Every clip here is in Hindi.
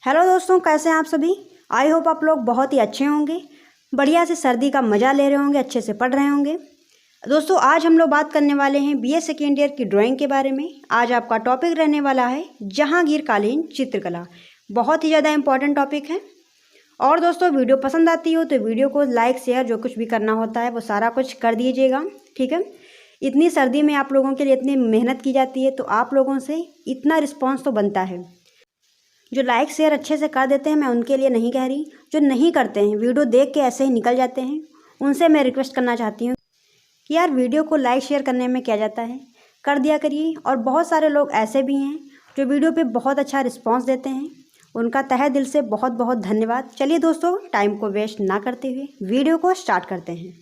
हेलो दोस्तों, कैसे हैं आप सभी। आई होप आप लोग बहुत ही अच्छे होंगे, बढ़िया से सर्दी का मज़ा ले रहे होंगे, अच्छे से पढ़ रहे होंगे। दोस्तों आज हम लोग बात करने वाले हैं बीए सेकेंड ईयर की ड्राइंग के बारे में। आज आपका टॉपिक रहने वाला है जहांगीरकालीन चित्रकला। बहुत ही ज़्यादा इंपॉर्टेंट टॉपिक है। और दोस्तों वीडियो पसंद आती हो तो वीडियो को लाइक शेयर जो कुछ भी करना होता है वो सारा कुछ कर दीजिएगा, ठीक है। इतनी सर्दी में आप लोगों के लिए इतनी मेहनत की जाती है तो आप लोगों से इतना रिस्पॉन्स तो बनता है। जो लाइक शेयर अच्छे से कर देते हैं मैं उनके लिए नहीं कह रही, जो नहीं करते हैं वीडियो देख के ऐसे ही निकल जाते हैं उनसे मैं रिक्वेस्ट करना चाहती हूँ कि यार वीडियो को लाइक शेयर करने में क्या जाता है, कर दिया करिए। और बहुत सारे लोग ऐसे भी हैं जो वीडियो पे बहुत अच्छा रिस्पांस देते हैं, उनका तहे दिल से बहुत बहुत धन्यवाद। चलिए दोस्तों टाइम को वेस्ट ना करते हुए वीडियो को स्टार्ट करते हैं।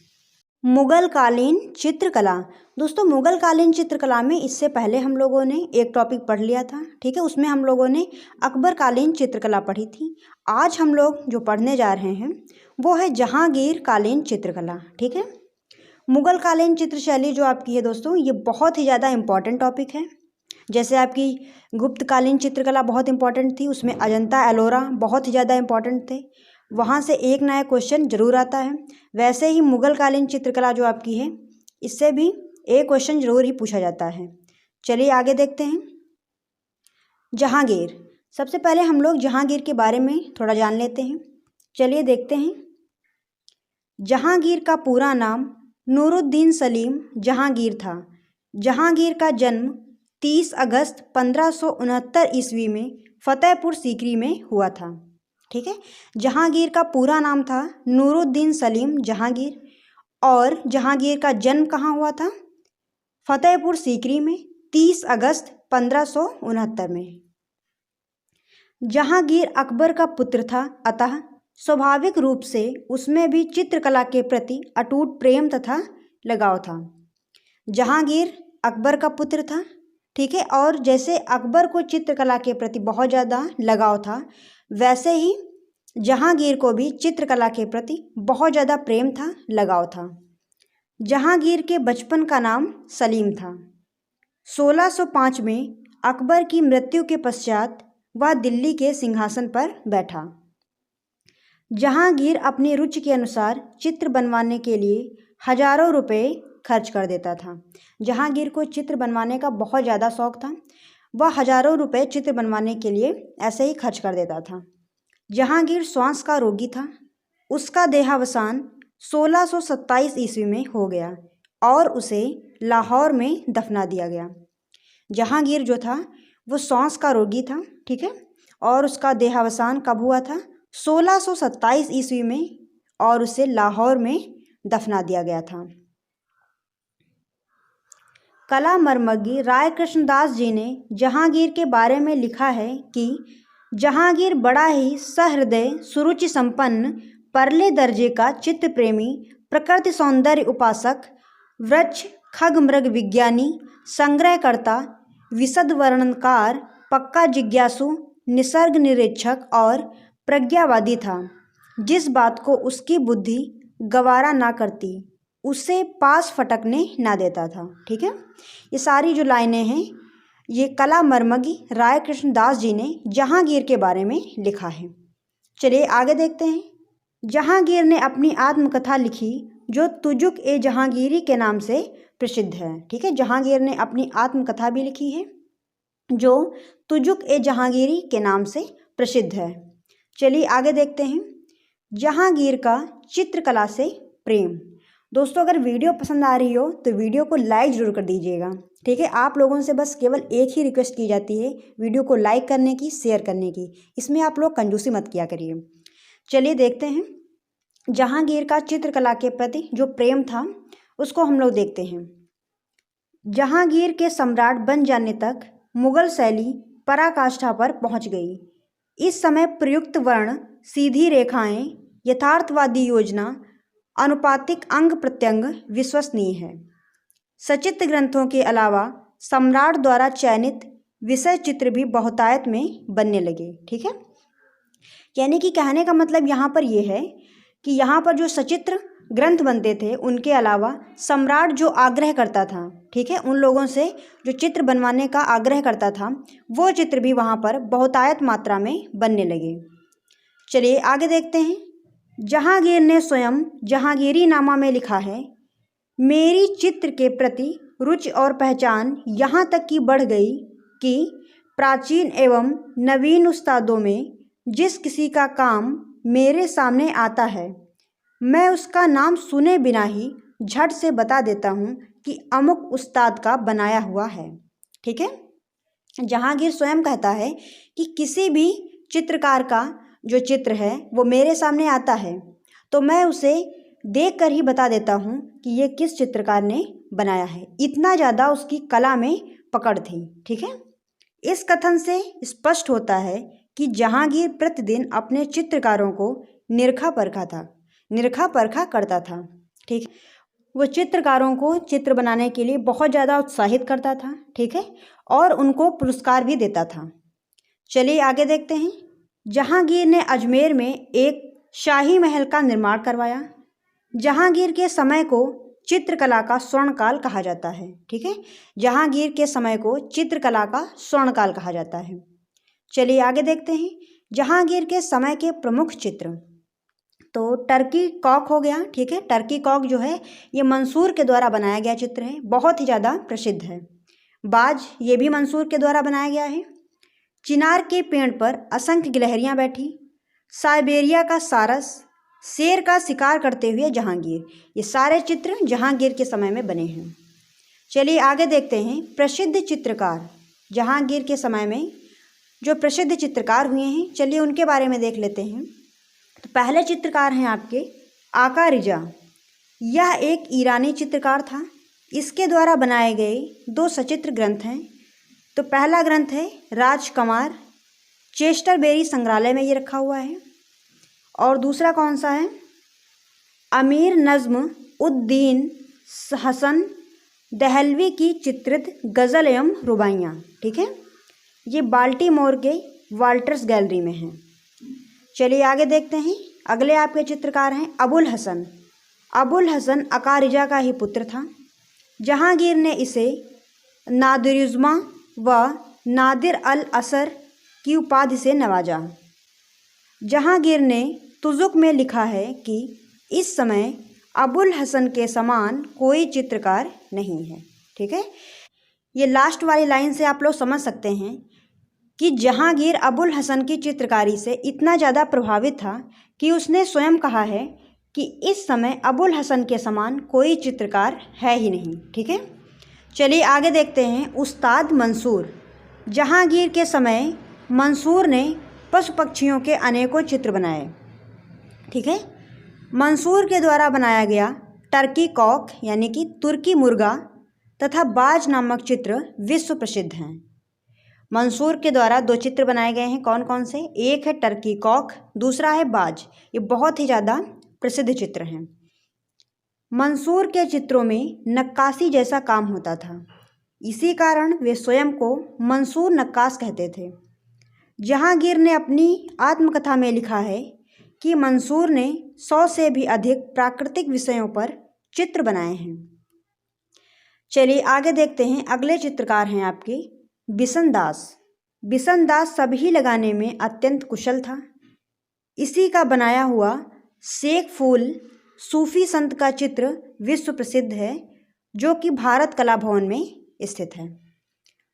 मुगल कालीन चित्रकला। दोस्तों मुगल कालीन चित्रकला में इससे पहले हम लोगों ने एक टॉपिक पढ़ लिया था, ठीक है। उसमें हम लोगों ने अकबर कालीन चित्रकला पढ़ी थी। आज हम लोग जो पढ़ने जा रहे हैं वो है जहांगीर कालीन चित्रकला, ठीक है। मुगल कालीन चित्रशैली जो आपकी है दोस्तों ये बहुत ही ज़्यादा इम्पॉर्टेंट टॉपिक है। जैसे आपकी गुप्त कालीन चित्रकला बहुत इंपॉर्टेंट थी, उसमें अजंता एलोरा बहुत ही ज़्यादा इंपॉर्टेंट थे, वहाँ से एक नया क्वेश्चन जरूर आता है। वैसे ही मुगल कालीन चित्रकला जो आपकी है इससे भी एक क्वेश्चन जरूर ही पूछा जाता है। चलिए आगे देखते हैं। जहांगीर, सबसे पहले हम लोग जहांगीर के बारे में थोड़ा जान लेते हैं। चलिए देखते हैं। जहांगीर का पूरा नाम नूरुद्दीन सलीम जहांगीर था। जहांगीर का जन्म 30 अगस्त 1569 ईस्वी में फतेहपुर सीकरी में हुआ था, ठीक है। जहांगीर का पूरा नाम था नूरुद्दीन सलीम जहांगीर और जहांगीर का जन्म कहाँ हुआ था? फतेहपुर सीकरी में 30 अगस्त 1569 में। जहांगीर अकबर का पुत्र था, अतः स्वाभाविक रूप से उसमें भी चित्रकला के प्रति अटूट प्रेम तथा लगाव था। जहांगीर अकबर का पुत्र था, ठीक है। और जैसे अकबर को चित्रकला के प्रति बहुत ज़्यादा लगाव था वैसे ही जहांगीर को भी चित्रकला के प्रति बहुत ज़्यादा प्रेम था, लगाव था। जहांगीर के बचपन का नाम सलीम था। 1605 में अकबर की मृत्यु के पश्चात वह दिल्ली के सिंहासन पर बैठा। जहांगीर अपनी रुचि के अनुसार चित्र बनवाने के लिए हजारों रुपए खर्च कर देता था। जहांगीर को चित्र बनवाने का बहुत ज़्यादा शौक था, वह हजारों रुपए चित्र बनवाने के लिए ऐसे ही खर्च कर देता था। जहांगीर श्वास का रोगी था। उसका देहावसान 1627 ईस्वी में हो गया और उसे लाहौर में दफना दिया गया। जहांगीर जो था वो श्वास का रोगी था, ठीक है। और उसका देहावसान कब हुआ था? 1627 ईस्वी में और उसे लाहौर में दफना दिया गया था। कला मर्मज्ञ राय कृष्णदास जी ने जहांगीर के बारे में लिखा है कि जहांगीर बड़ा ही सहृदय सुरुचि संपन्न परले दर्जे का चित्र प्रेमी, प्रकृति सौंदर्य उपासक, वृक्ष खग मृग विज्ञानी, संग्रहकर्ता, विशद वर्णनकार, पक्का जिज्ञासु, निसर्ग निरीक्षक और प्रज्ञावादी था। जिस बात को उसकी बुद्धि गवारा ना करती उसे पास फटकने ना देता था, ठीक है। ये सारी जो लाइनें हैं ये कला मर्मज्ञ राय कृष्णदास जी ने जहांगीर के बारे में लिखा है। चलिए आगे देखते हैं। जहांगीर ने अपनी आत्मकथा लिखी जो तुजुक ए जहांगीरी के नाम से प्रसिद्ध है, ठीक है। जहांगीर ने अपनी आत्मकथा भी लिखी है जो तुजुक ए जहांगीरी के नाम से प्रसिद्ध है। चलिए आगे देखते हैं। जहांगीर का चित्रकला से प्रेम। दोस्तों अगर वीडियो पसंद आ रही हो तो वीडियो को लाइक ज़रूर कर दीजिएगा, ठीक है। आप लोगों से बस केवल एक ही रिक्वेस्ट की जाती है वीडियो को लाइक करने की, शेयर करने की। इसमें आप लोग कंजूसी मत किया करिए। चलिए देखते हैं जहांगीर का चित्रकला के प्रति जो प्रेम था उसको हम लोग देखते हैं। जहांगीर के सम्राट बन जाने तक मुगल शैली पराकाष्ठा पर पहुंच गई। इस समय प्रयुक्त वर्ण, सीधी रेखाएं, यथार्थवादी योजना, अनुपातिक अंग प्रत्यंग विश्वसनीय है। सचित्र ग्रंथों के अलावा सम्राट द्वारा चयनित विषय चित्र भी बहुतायत में बनने लगे, ठीक है। यानी कि कहने का मतलब यहाँ पर यह है कि यहाँ पर जो सचित्र ग्रंथ बनते थे उनके अलावा सम्राट जो आग्रह करता था, ठीक है, उन लोगों से जो चित्र बनवाने का आग्रह करता था वो चित्र भी वहाँ पर बहुतायत मात्रा में बनने लगे। चलिए आगे देखते हैं। जहांगीर ने स्वयं जहांगीरीनामा में लिखा है, मेरी चित्र के प्रति रुचि और पहचान यहाँ तक की बढ़ गई कि प्राचीन एवं नवीन उस्तादों में जिस किसी का काम मेरे सामने आता है मैं उसका नाम सुने बिना ही झट से बता देता हूँ कि अमुक उस्ताद का बनाया हुआ है। ठीक है, जहांगीर स्वयं कहता है कि किसी भी चित्रकार का जो चित्र है वो मेरे सामने आता है तो मैं उसे देख कर ही बता देता हूँ कि ये किस चित्रकार ने बनाया है। इतना ज़्यादा उसकी कला में पकड़ थी। ठीक है, इस कथन से स्पष्ट होता है कि जहांगीर प्रतिदिन अपने चित्रकारों को निरखा परखा करता था। ठीक, वो चित्रकारों को चित्र बनाने के लिए बहुत ज़्यादा उत्साहित करता था। ठीक है, और उनको पुरस्कार भी देता था। चलिए आगे देखते हैं। जहांगीर ने अजमेर में एक शाही महल का निर्माण करवाया। जहांगीर के समय को चित्रकला का स्वर्णकाल कहा जाता है। ठीक है, जहांगीर के समय को चित्रकला का स्वर्णकाल कहा जाता है। चलिए आगे देखते हैं। जहांगीर के समय के प्रमुख चित्र, तो टर्की कॉक हो गया। ठीक है, टर्की कॉक जो है ये मंसूर के द्वारा बनाया गया चित्र है, बहुत ही ज़्यादा प्रसिद्ध है। बाज, ये भी मंसूर के द्वारा बनाया गया है। चिनार के पेड़ पर असंख्य गिलहरियाँ बैठी, साइबेरिया का सारस, शेर का शिकार करते हुए जहांगीर, ये सारे चित्र जहांगीर के समय में बने हैं। चलिए आगे देखते हैं। प्रसिद्ध चित्रकार, जहांगीर के समय में जो प्रसिद्ध चित्रकार हुए हैं, चलिए उनके बारे में देख लेते हैं। तो पहले चित्रकार हैं आपके आका रिजा। यह एक ईरानी चित्रकार था। इसके द्वारा बनाए गए 2 सचित्र ग्रंथ हैं। तो पहला ग्रंथ है राजकुमार, चेस्टरबेरी संग्रहालय में ये रखा हुआ है। और दूसरा कौन सा है, अमीर नज्म उद्दीन हसन दहलवी की चित्रित गज़ल एवं रुबाइयाँ। ठीक है, ये बाल्टीमोर के वाल्टर्स गैलरी में है। चलिए आगे देखते हैं। अगले आपके चित्रकार हैं अबुल हसन। अबुल हसन आका रिजा का ही पुत्र था। जहांगीर ने इसे नादिरुज़्ज़मा व नादिर अल असर की उपाधि से नवाजा। जहांगीर ने तुज़ुक में लिखा है कि इस समय अबुल हसन के समान कोई चित्रकार नहीं है। ठीक है, ये लास्ट वाली लाइन से आप लोग समझ सकते हैं कि जहांगीर अबुल हसन की चित्रकारी से इतना ज़्यादा प्रभावित था कि उसने स्वयं कहा है कि इस समय अबुल हसन के समान कोई चित्रकार है ही नहीं। ठीक है, चलिए आगे देखते हैं। उस्ताद मंसूर। जहांगीर के समय मंसूर ने पशु पक्षियों के अनेकों चित्र बनाए। ठीक है, मंसूर के द्वारा बनाया गया टर्की कॉक यानी कि तुर्की मुर्गा तथा बाज नामक चित्र विश्व प्रसिद्ध हैं। मंसूर के द्वारा 2 चित्र बनाए गए हैं। कौन कौन से, एक है टर्की कॉक, दूसरा है बाज। ये बहुत ही ज़्यादा प्रसिद्ध चित्र हैं। मंसूर के चित्रों में नक्काशी जैसा काम होता था, इसी कारण वे स्वयं को मंसूर नक्काश कहते थे। जहांगीर ने अपनी आत्मकथा में लिखा है कि मंसूर ने 100 से भी अधिक प्राकृतिक विषयों पर चित्र बनाए हैं। चलिए आगे देखते हैं। अगले चित्रकार हैं आपके बिशन दास। बिशन दास सभी लगाने में अत्यंत कुशल था। इसी का बनाया हुआ शेख फूल सूफी संत का चित्र विश्व प्रसिद्ध है, जो कि भारत कला भवन में स्थित है।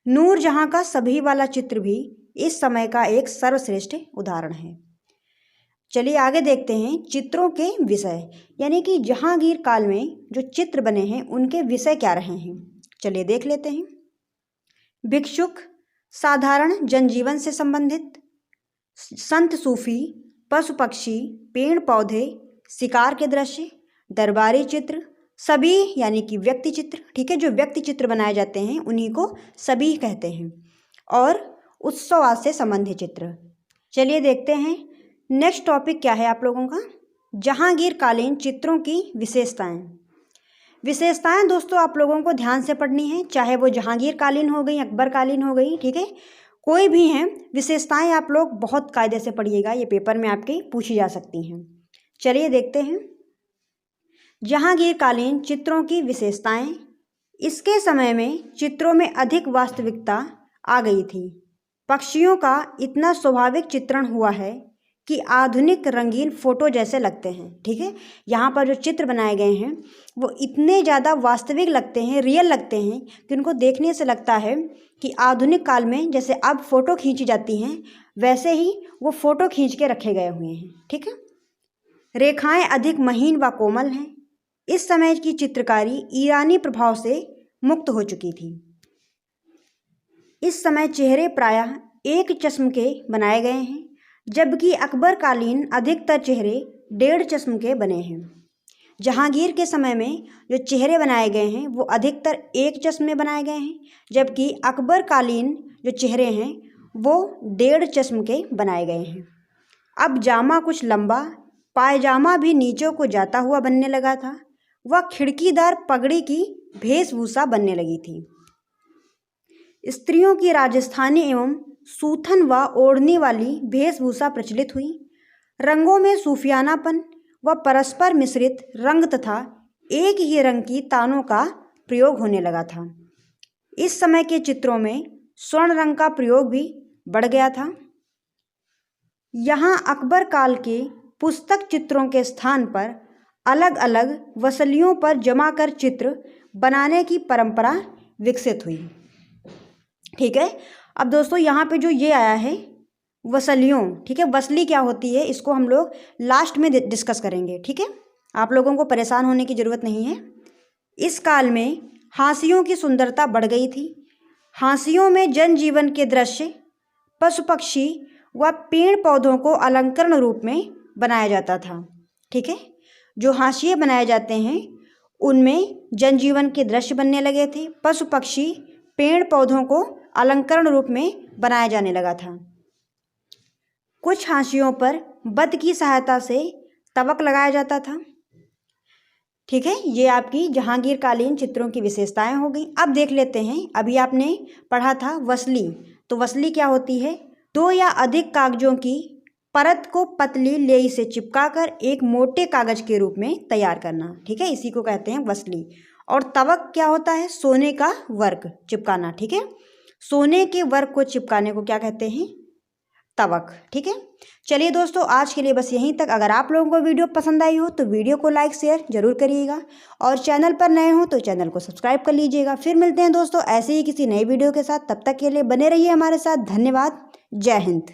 नूरजहां का सभी वाला चित्र भी इस समय का एक सर्वश्रेष्ठ उदाहरण है। चलिए आगे देखते हैं चित्रों के विषय, यानी कि जहांगीर काल में जो चित्र बने हैं उनके विषय क्या रहे हैं। चलिए देख लेते हैं। भिक्षुक, साधारण जनजीवन से संबंधित, संत सूफी, पशु पक्षी, पेड़ पौधे, शिकार के दृश्य, दरबारी चित्र, सभी यानी कि व्यक्ति चित्र। ठीक है, जो व्यक्ति चित्र बनाए जाते हैं उन्हीं को सभी कहते हैं, और उत्सवाद से संबंधित चित्र। चलिए देखते हैं नेक्स्ट टॉपिक क्या है आप लोगों का, जहांगीर कालीन चित्रों की विशेषताएं। विशेषताएं दोस्तों आप लोगों को ध्यान से पढ़नी है, चाहे वो जहांगीर कालीन हो गई, अकबर कालीन हो गई। ठीक है, कोई भी हैं, विशेषताएं आप लोग बहुत कायदे से पढ़िएगा, ये पेपर में आपके पूछी जा सकती हैं। चलिए देखते हैं। जहांगीरकालीन चित्रों की विशेषताएं। इसके समय में चित्रों में अधिक वास्तविकता आ गई थी। पक्षियों का इतना स्वाभाविक चित्रण हुआ है कि आधुनिक रंगीन फोटो जैसे लगते हैं। ठीक है, यहाँ पर जो चित्र बनाए गए हैं वो इतने ज़्यादा वास्तविक लगते हैं, रियल लगते हैं कि उनको देखने से लगता है कि आधुनिक काल में जैसे अब फ़ोटो खींची जाती हैं वैसे ही वो फ़ोटो खींच के रखे गए हुए हैं। ठीक है, रेखाएं अधिक महीन व कोमल हैं। इस समय की चित्रकारी ईरानी प्रभाव से मुक्त हो चुकी थी। इस समय चेहरे प्रायः एक चश्म के बनाए गए हैं, जबकि अकबरकालीन अधिकतर चेहरे 1.5 चश्म के बने हैं। जहांगीर के समय में जो चेहरे बनाए गए हैं वो अधिकतर 1 चश्म में बनाए गए हैं, जबकि अकबरकालीन जो चेहरे हैं वो 1.5 चश्म के बनाए गए हैं। अब जामा कुछ लंबा, पायजामा भी नीचों को जाता हुआ बनने लगा था। वह खिड़कीदार पगड़ी की वेशभूषा बनने लगी थी। स्त्रियों की राजस्थानी एवं सूथन व ओढ़नी वाली वेशभूषा प्रचलित हुई। रंगों में सूफियानापन व परस्पर मिश्रित रंग तथा एक ही रंग की तानों का प्रयोग होने लगा था। इस समय के चित्रों में स्वर्ण रंग का प्रयोग भी बढ़ गया था। यहाँ अकबर काल के पुस्तक चित्रों के स्थान पर अलग अलग वसलियों पर जमा कर चित्र बनाने की परंपरा विकसित हुई। ठीक है, अब दोस्तों यहाँ पे जो ये आया है वसलियों, ठीक है, वसली क्या होती है इसको हम लोग लास्ट में डिस्कस करेंगे। ठीक है, आप लोगों को परेशान होने की ज़रूरत नहीं है। इस काल में हांसियों की सुंदरता बढ़ गई थी। हांसियों में जनजीवन के दृश्य, पशु पक्षी व पेड़ पौधों को अलंकरण रूप में बनाया जाता था। ठीक है, जो हांसिए बनाए जाते हैं उनमें जनजीवन के दृश्य बनने लगे थे। पशु पक्षी पेड़ पौधों को अलंकरण रूप में बनाया जाने लगा था। कुछ हांसियों पर बत की सहायता से तवक लगाया जाता था। ठीक है, ये आपकी जहांगीरकालीन चित्रों की विशेषताएं हो गई। अब देख लेते हैं, अभी आपने पढ़ा था वसली, तो वसली क्या होती है? 2 या अधिक कागजों की परत को पतली लेई से चिपकाकर एक मोटे कागज के रूप में तैयार करना। ठीक है, इसी को कहते हैं वसली। और तवक क्या होता है? सोने का वर्क चिपकाना। ठीक है, सोने के वर्क को चिपकाने को क्या कहते हैं? तवक। ठीक है, चलिए दोस्तों, आज के लिए बस यहीं तक। अगर आप लोगों को वीडियो पसंद आई हो तो वीडियो को लाइक शेयर जरूर करिएगा, और चैनल पर नए हो तो चैनल को सब्सक्राइब कर लीजिएगा। फिर मिलते हैं दोस्तों ऐसे ही किसी नई वीडियो के साथ। तब तक के लिए बने रहिए हमारे साथ। धन्यवाद। जय हिंद।